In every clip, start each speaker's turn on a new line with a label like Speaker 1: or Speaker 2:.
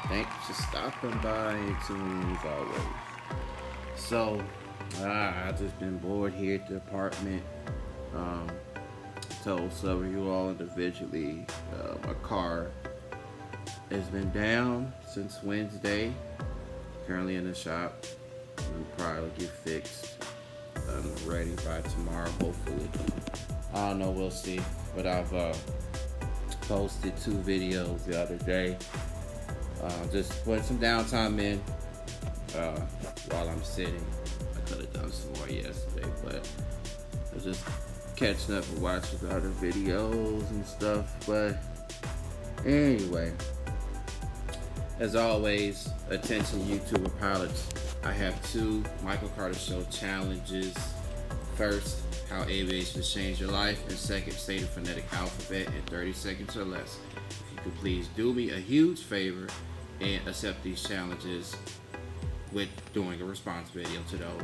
Speaker 1: Thanks for stopping by and tuning in as always. So, I've just been bored here at the apartment. Um, told some of you all individually, my car has been down since Wednesday. Currently in the shop. It'll probably get fixed. Ready by tomorrow, hopefully. I don't know, we'll see. But I've posted two videos the other day. Just putting some downtime in uh, while I'm sitting. I could have done some more yesterday, but I was just catching up and watching the other videos and stuff. But anyway, as always, attention YouTuber pilots. I have two Michael Carter Show challenges. First, how aviation has changed your life, and second, say the phonetic alphabet in 30 seconds or less. If you could please do me a huge favor and accept these challenges with doing a response video to those,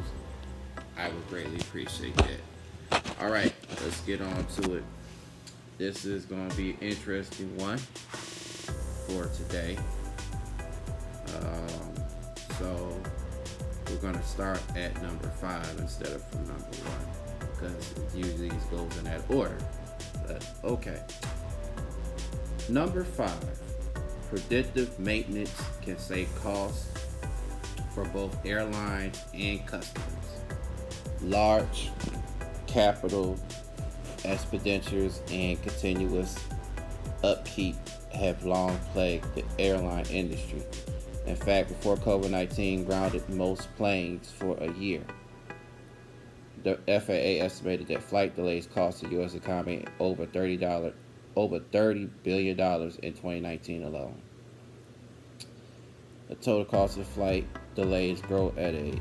Speaker 1: I would greatly appreciate that. Alright, let's get on to it. This is going to be an interesting one for today. So we're going to start at number 5 instead of from number 1 because it usually goes in that order. But okay. Number 5. Predictive maintenance can save costs for both airlines and customers. Large capital expenditures and continuous upkeep have long plagued the airline industry. In fact, before COVID-19 grounded most planes for a year, the FAA estimated that flight delays cost the U.S. economy over $30 billion in 2019 alone. The total cost of flight delays grow at a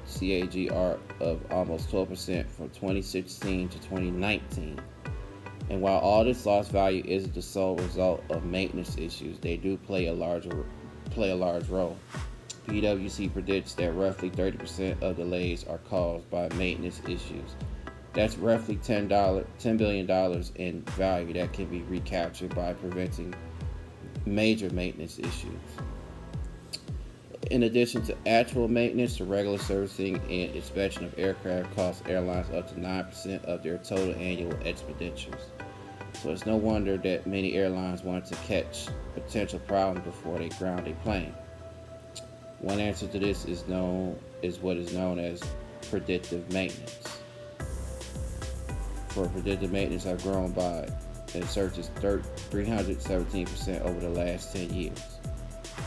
Speaker 1: CAGR of almost 12% from 2016 to 2019. And while all this lost value isn't the sole result of maintenance issues, they do play a large role. PwC predicts that roughly 30% of delays are caused by maintenance issues. That's roughly $10 billion in value that can be recaptured by preventing major maintenance issues. In addition to actual maintenance, the regular servicing and inspection of aircraft costs airlines up to 9% of their total annual expenditures. So it's no wonder that many airlines want to catch potential problems before they ground a plane. One answer to this is what is known as predictive maintenance. For predictive maintenance have grown by in searches 317% over the last 10 years.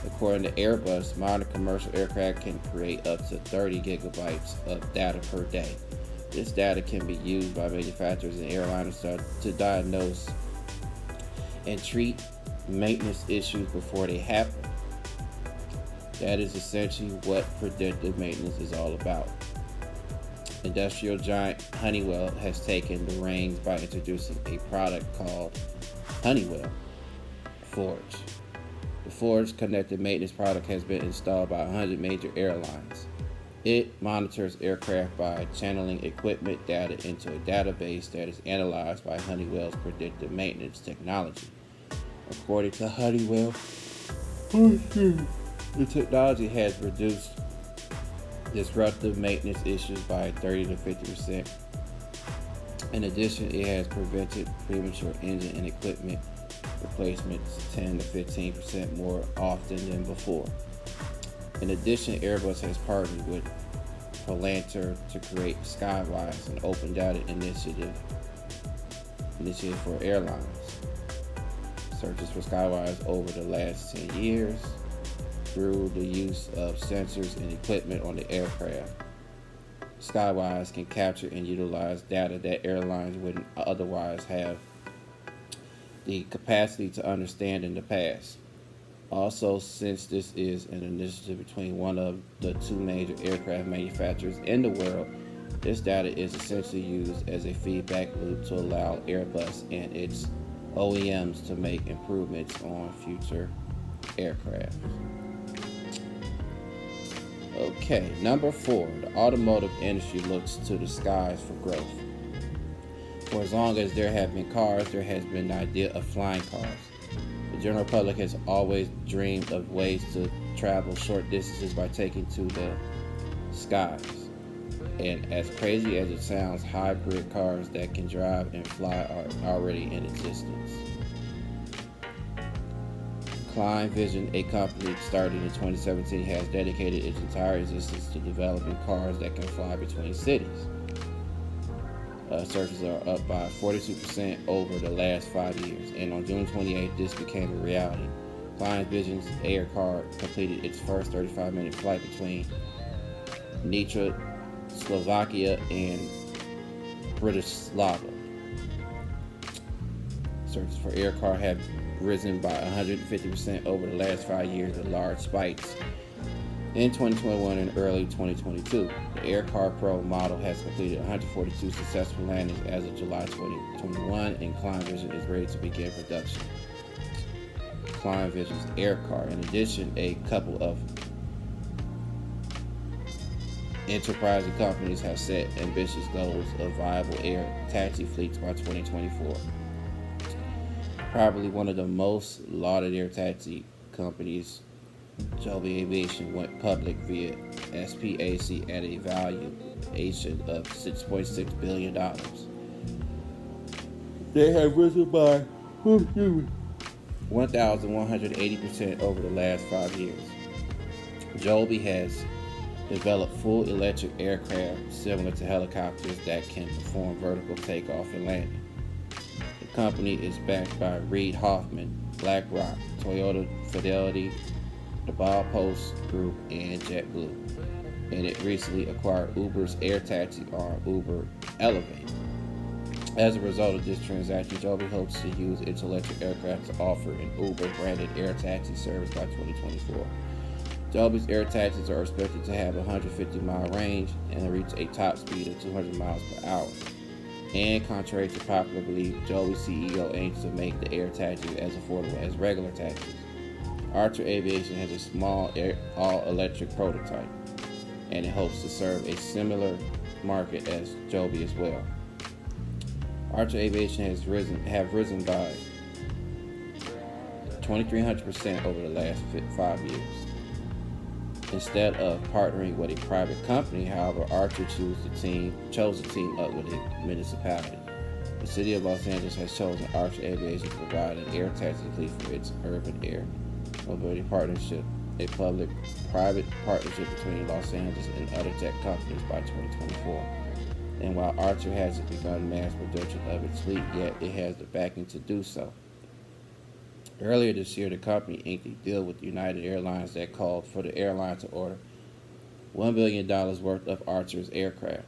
Speaker 1: According to Airbus, modern commercial aircraft can create up to 30 gigabytes of data per day. This data can be used by manufacturers and airlines to diagnose and treat maintenance issues before they happen. That is essentially what predictive maintenance is all about. Industrial giant Honeywell has taken the reins by introducing a product called Honeywell Forge. The Forge connected maintenance product has been installed by 100 major airlines. It monitors aircraft by channeling equipment data into a database that is analyzed by Honeywell's predictive maintenance technology. According to Honeywell, the technology has reduced disruptive maintenance issues by 30 to 50%. In addition, it has prevented premature engine and equipment replacements 10 to 15% more often than before. In addition, Airbus has partnered with Palantir to create Skywise, an open data initiative for airlines. Searches for Skywise over the last 10 years through the use of sensors and equipment on the aircraft. Skywise can capture and utilize data that airlines wouldn't otherwise have the capacity to understand in the past. Also, since this is an initiative between one of the two major aircraft manufacturers in the world, this data is essentially used as a feedback loop to allow Airbus and its OEMs to make improvements on future aircraft. Okay, number 4, the automotive industry looks to the skies for growth. For as long as there have been cars, there has been the idea of flying cars. The general public has always dreamed of ways to travel short distances by taking to the skies. And as crazy as it sounds, hybrid cars that can drive and fly are already in existence. Klein Vision, a company started in 2017, has dedicated its entire existence to developing cars that can fly between cities. Searches are up by 42% over the last 5 years, and on June 28th, this became a reality. Klein Vision's Air car completed its first 35-minute flight between Nitra, Slovakia, and Bratislava. Searches for Air car have risen by 150% over the last 5 years, with large spikes in 2021 and early 2022. The Air Car Pro model has completed 142 successful landings as of July 2021, and Klein Vision is ready to begin production. Klein Vision's Air Car. In addition, a couple of enterprising companies have set ambitious goals of viable air taxi fleets by 2024. Probably one of the most lauded air taxi companies, Joby Aviation, went public via SPAC at a valuation of $6.6 billion. They have risen by 1,180% over the last 5 years. Joby has developed full electric aircraft similar to helicopters that can perform vertical takeoff and landing. The company is backed by Reid Hoffman, BlackRock, Toyota, Fidelity, the Ball Post Group, and JetBlue, and it recently acquired Uber's air taxi arm, Uber Elevate. As a result of this transaction, Joby hopes to use its electric aircraft to offer an Uber-branded air taxi service by 2024. Joby's air taxis are expected to have a 150-mile range and reach a top speed of 200 miles per hour. And contrary to popular belief, Joby's CEO aims to make the air taxis as affordable as regular taxis. Archer Aviation has a small all-electric prototype, and it hopes to serve a similar market as Joby as well. Archer Aviation has risen by 2,300% over the last 5 years. Instead of partnering with a private company, however, Archer chose to team up with a municipality. The city of Los Angeles has chosen Archer Aviation to provide an air taxi fleet for its urban air mobility partnership, a public-private partnership between Los Angeles and other tech companies by 2024. And while Archer hasn't begun mass production of its fleet yet, it has the backing to do so. Earlier this year, the company inked a deal with United Airlines that called for the airline to order $1 billion worth of Archer's aircraft.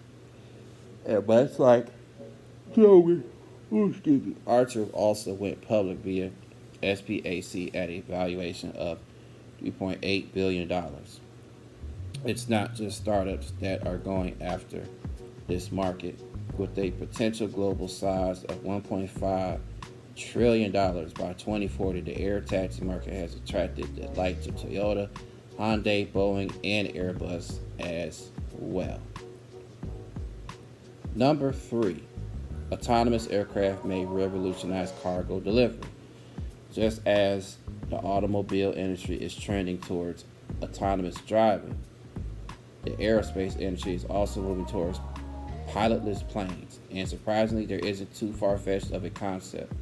Speaker 1: And much like Joby, Archer also went public via SPAC at a valuation of $3.8 billion. It's not just startups that are going after this market. With a potential global size of $1.5 trillion by 2040, the air taxi market has attracted the likes of Toyota, Hyundai, Boeing, and Airbus as well. Number 3, autonomous aircraft may revolutionize cargo delivery. Just as the automobile industry is trending towards autonomous driving, the aerospace industry is also moving towards pilotless planes. And surprisingly, this isn't too far-fetched of a concept.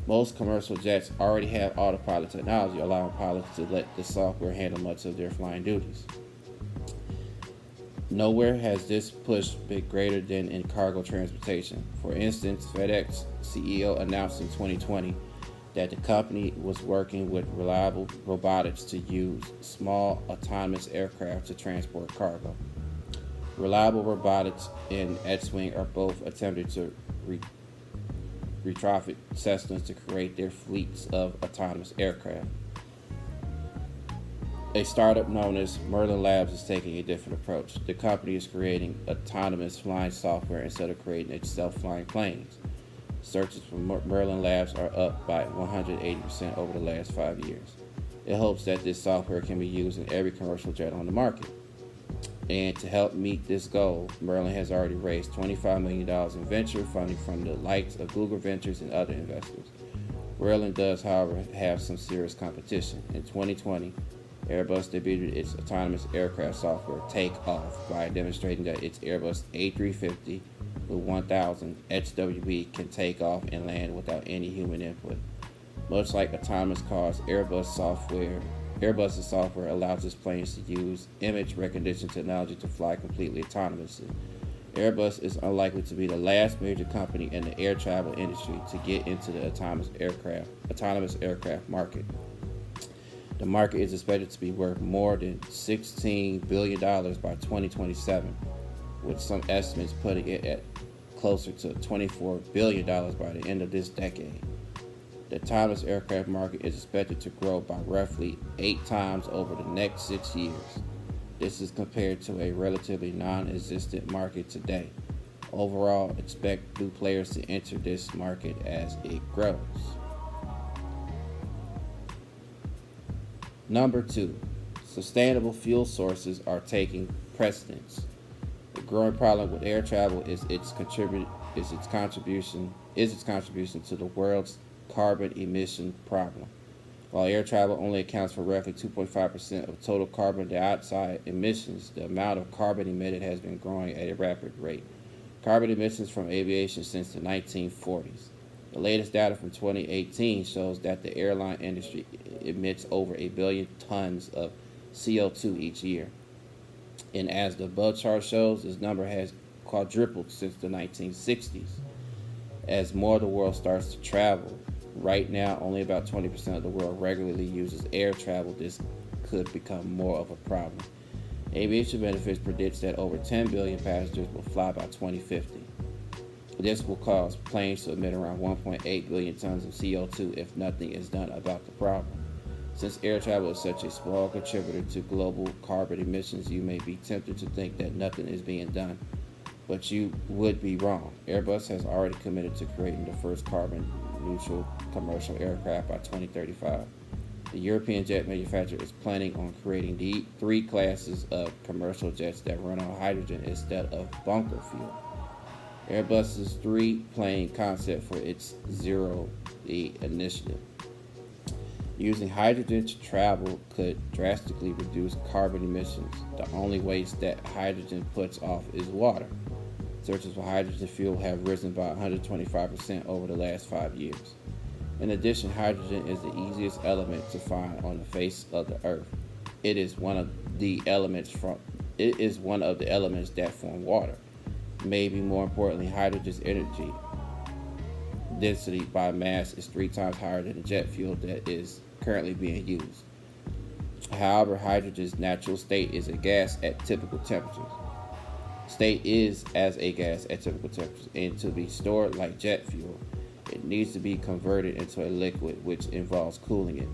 Speaker 1: Most commercial jets already have autopilot technology, allowing pilots to let the software handle much of their flying duties. Nowhere has this push been greater than in cargo transportation. For instance, FedEx CEO announced in 2020 that the company was working with Reliable Robotics to use small autonomous aircraft to transport cargo. Reliable Robotics and X-Wing are both attempting to retrofit Cessnas to create their fleets of autonomous aircraft. A startup known as Merlin Labs is taking a different approach. The company is creating autonomous flying software instead of creating its self-flying planes. Searches for Merlin Labs are up by 180% over the last 5 years. It hopes that this software can be used in every commercial jet on the market. And to help meet this goal, Merlin has already raised $25 million in venture funding from the likes of Google Ventures and other investors. Airline does, however, have some serious competition. In 2020, Airbus debuted its autonomous aircraft software Takeoff by demonstrating that its Airbus A350 with 1000 HWB can take off and land without any human input. Much like autonomous cars, Airbus's software allows its planes to use image recognition technology to fly completely autonomously. Airbus is unlikely to be the last major company in the air travel industry to get into the autonomous aircraft market. The market is expected to be worth more than $16 billion by 2027, with some estimates putting it at closer to $24 billion by the end of this decade. The autonomous aircraft market is expected to grow by roughly 8 times over the next 6 years. This is compared to a relatively non-existent market today. Overall, expect new players to enter this market as it grows. Number 2, sustainable fuel sources are taking precedence. The growing problem with air travel is its contribution to the world's carbon emission problem. While air travel only accounts for roughly 2.5% of total carbon dioxide emissions, the amount of carbon emitted has been growing at a rapid rate. Carbon emissions from aviation since the 1940s. The latest data from 2018 shows that the airline industry emits over 1 billion tons of CO2 each year. And as the above chart shows, this number has quadrupled since the 1960s. As more of the world starts to travel, right now only about 20% of the world regularly uses air travel. This could become more of a problem. Aviation Benefits predicts that over 10 billion passengers will fly by 2050. This will cause planes to emit around 1.8 billion tons of CO2 if nothing is done about the problem. Since air travel is such a small contributor to global carbon emissions, you may be tempted to think that nothing is being done, but you would be wrong. Airbus has already committed to creating the first carbon-neutral commercial aircraft by 2035. The European jet manufacturer is planning on creating the 3 classes of commercial jets that run on hydrogen instead of bunker fuel. Airbus's 3-plane concept for its Zero-E initiative. Using hydrogen to travel could drastically reduce carbon emissions. The only waste that hydrogen puts off is water. Searches for hydrogen fuel have risen by 125% over the last 5 years. In addition, hydrogen is the easiest element to find on the face of the earth. It is one of the elements that form water. Maybe more importantly, hydrogen's energy density by mass is 3 times higher than the jet fuel that is currently being used. However, hydrogen's natural state is a gas at typical temperatures. State is as a gas at typical temperatures, and to be stored like jet fuel, it needs to be converted into a liquid, which involves cooling it.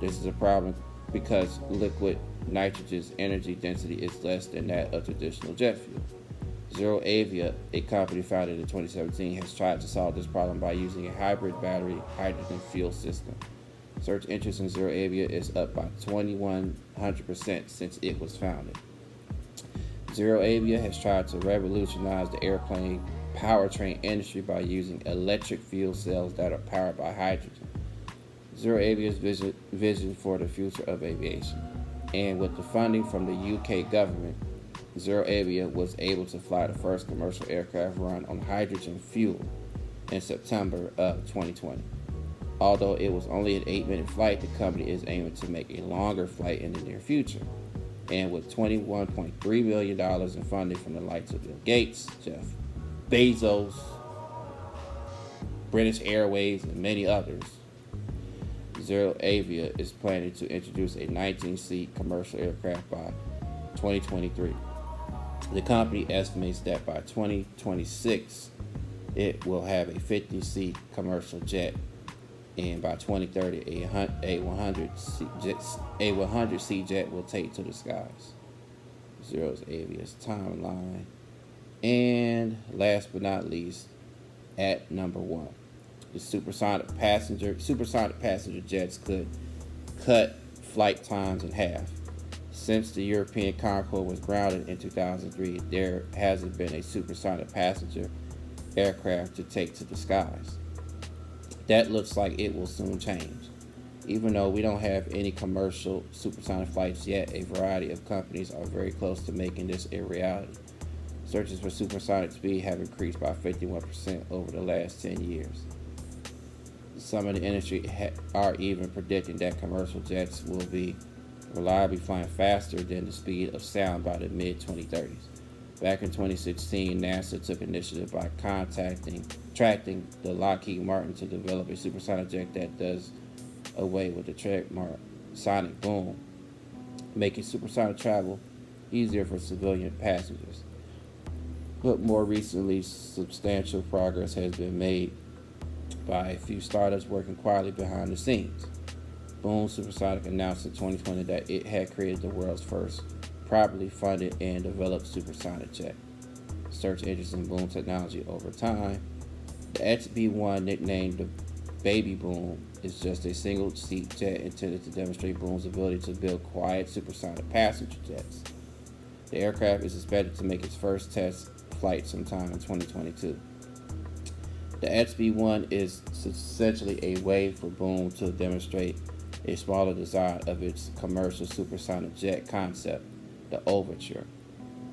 Speaker 1: This is a problem because liquid nitrogen's energy density is less than that of traditional jet fuel. ZeroAvia, a company founded in 2017, has tried to solve this problem by using a hybrid battery hydrogen fuel system. Search interest in ZeroAvia is up by 2,100% since it was founded. ZeroAvia has tried to revolutionize the airplane powertrain industry by using electric fuel cells that are powered by hydrogen. ZeroAvia's vision for the future of aviation. And with the funding from the UK government, ZeroAvia was able to fly the first commercial aircraft run on hydrogen fuel in September of 2020. Although it was only an 8-minute flight, the company is aiming to make a longer flight in the near future. And with $21.3 million in funding from the likes of Bill Gates, Jeff Bezos, British Airways, and many others, ZeroAvia is planning to introduce a 19-seat commercial aircraft by 2023. The company estimates that by 2026, it will have a 50-seat commercial jet, and by 2030, a 100-seat jet will take to the skies. ZeroAvia's timeline. And last but not least, at number 1, the supersonic passenger jets could cut flight times in half. Since the European Concorde was grounded in 2003, there hasn't been a supersonic passenger aircraft to take to the skies. That looks like it will soon change. Even though we don't have any commercial supersonic flights yet, a variety of companies are very close to making this a reality. Searches for supersonic speed have increased by 51% over the last 10 years. Some of the industry are even predicting that commercial jets will be reliably flying faster than the speed of sound by the mid-2030s. Back in 2016, NASA took initiative by tracking the Lockheed Martin to develop a supersonic jet that does away with the trademark sonic boom, making supersonic travel easier for civilian passengers. But more recently, substantial progress has been made by a few startups working quietly behind the scenes. Boom Supersonic announced in 2020 that it had created the world's first properly funded and developed supersonic jet. Search interest in boom technology over time. The XB-1, nicknamed the Baby Boom, is just a single-seat jet intended to demonstrate Boom's ability to build quiet supersonic passenger jets. The aircraft is expected to make its first test flight sometime in 2022. The XB-1 is essentially a way for Boom to demonstrate a smaller design of its commercial supersonic jet concept, the Overture.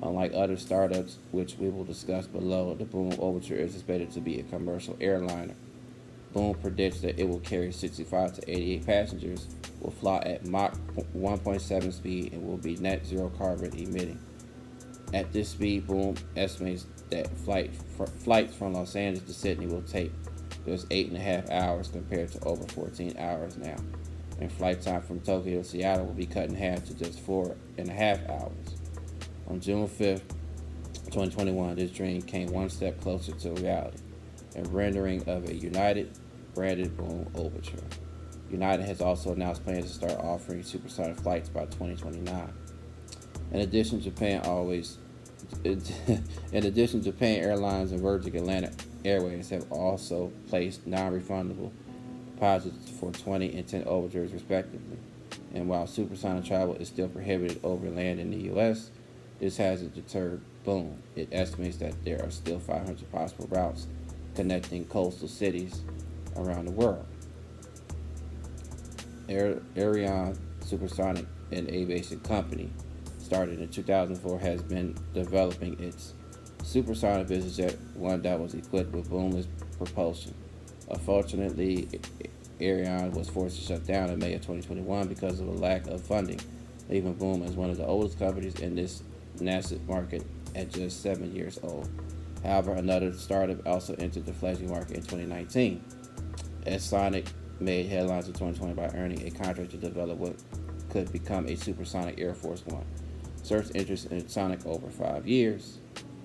Speaker 1: Unlike other startups, which we will discuss below, the Boom Overture is expected to be a commercial airliner. Boom predicts that it will carry 65 to 88 passengers, will fly at Mach 1.7 speed, and will be net zero carbon emitting. At this speed, Boom estimates that flights from Los Angeles to Sydney will take just 8.5 hours compared to over 14 hours now. And flight time from Tokyo to Seattle will be cut in half to just 4.5 hours. On June 5th, 2021, this dream came one step closer to reality, a rendering of a United branded Boom Overture. United has also announced plans to start offering supersonic flights by 2029. In addition, Japan Airlines and Virgin Atlantic Airways have also placed non-refundable deposits for 20 and 10 overtures respectively. And while supersonic travel is still prohibited over land in the U.S., this hasn't deterred Boom. It estimates that there are still 500 possible routes connecting coastal cities around the world. Airline Supersonic, an aviation company started in 2004, has been developing its supersonic business jet, one that was equipped with boomless propulsion. Unfortunately, Airline was forced to shut down in May of 2021 because of a lack of funding, leaving Boom as one of the oldest companies in this nascent market at just 7 years old. However, another startup also entered the fledgling market in 2019. Sonic made headlines in 2020 by earning a contract to develop what could become a supersonic Air Force One. Search interest in Sonic over 5 years.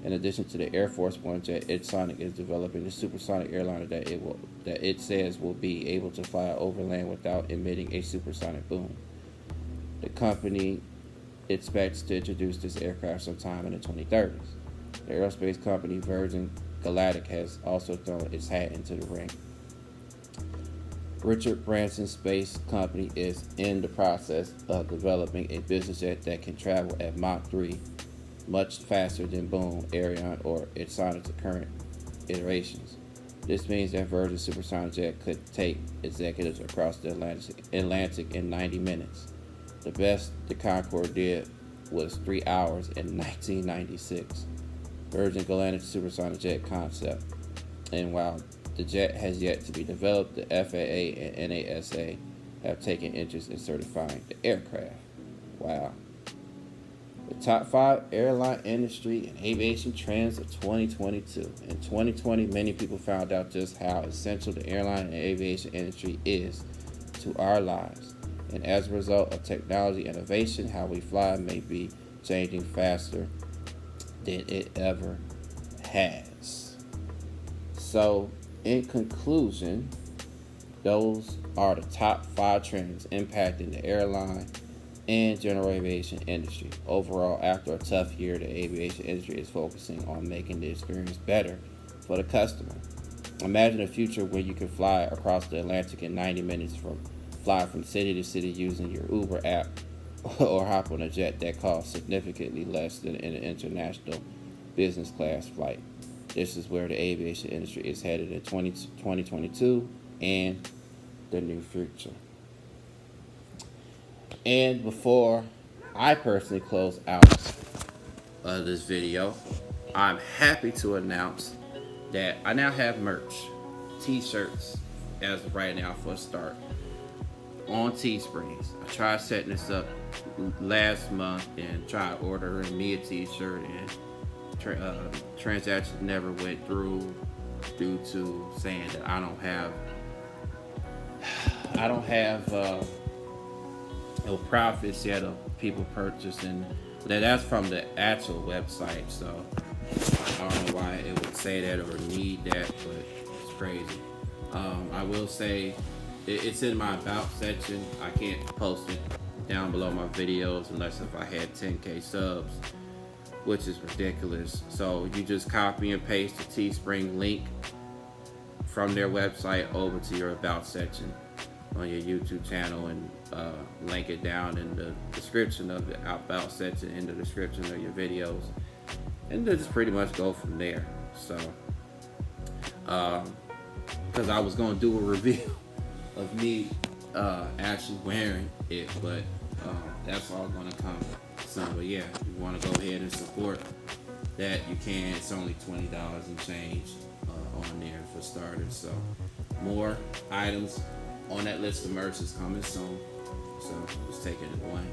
Speaker 1: In addition to the Air Force One jet, Sonic is developing a supersonic airliner that it says will be able to fly over land without emitting a supersonic boom. The company expects to introduce this aircraft sometime in the 2030s. The aerospace company Virgin Galactic has also thrown its hat into the ring. Richard Branson's space company is in the process of developing a business jet that can travel at Mach 3, much faster than Boom, Airline, or Sonic's current iterations. This means that Virgin's supersonic jet could take executives across the Atlantic in 90 minutes. The best the Concorde did was 3 hours in 1996. Virgin Galactic supersonic jet concept. And while the jet has yet to be developed, the FAA and NASA have taken interest in certifying the aircraft. Wow. The top 5 airline industry and aviation trends of 2022. In 2020, many people found out just how essential the airline and aviation industry is to our lives. And as a result of technology innovation, how we fly may be changing faster than it ever has. So, in conclusion, those are the top 5 trends impacting the airline and general aviation industry. Overall, after a tough year, the aviation industry is focusing on making the experience better for the customer. Imagine a future where you can fly across the Atlantic in 90 minutes, fly from city to city using your Uber app, or hop on a jet that costs significantly less than an international business class flight. This is where the aviation industry is headed in 2022. and the new future. And before I personally close out this video, I'm happy to announce that I now have merch, t-shirts as of right now for a start, on Teesprings. I tried setting this up last month and tried ordering me a t-shirt, and transaction never went through due to saying that I don't have no profits yet of people purchasing. That's from the actual website, so I don't know why it would say that or need that, but it's crazy. I will say it's in my about section. I can't post it down below my videos unless if I had 10K subs, which is ridiculous. So you just copy and paste the Teespring link from their website over to your about section on your YouTube channel, and link it down in the description of the about section, in the description of your videos, and just pretty much go from there. So because I was going to do a review of me actually wearing it, but that's all going to come soon. But yeah, if you want to go ahead and support that, you can. It's only $20 and change on there for starters. So more items on that list of merch is coming soon. So just taking it one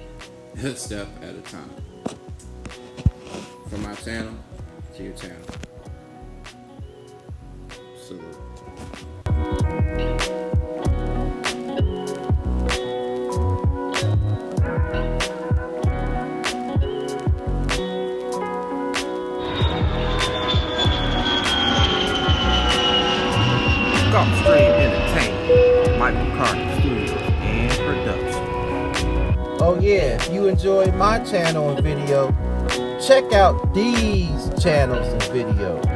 Speaker 1: step at a time. From my channel to your channel. Salute. Gulfstream Entertainment, Michael Carter Studios and Production.
Speaker 2: Oh yeah, if you enjoyed my channel and video, check out these channels and videos.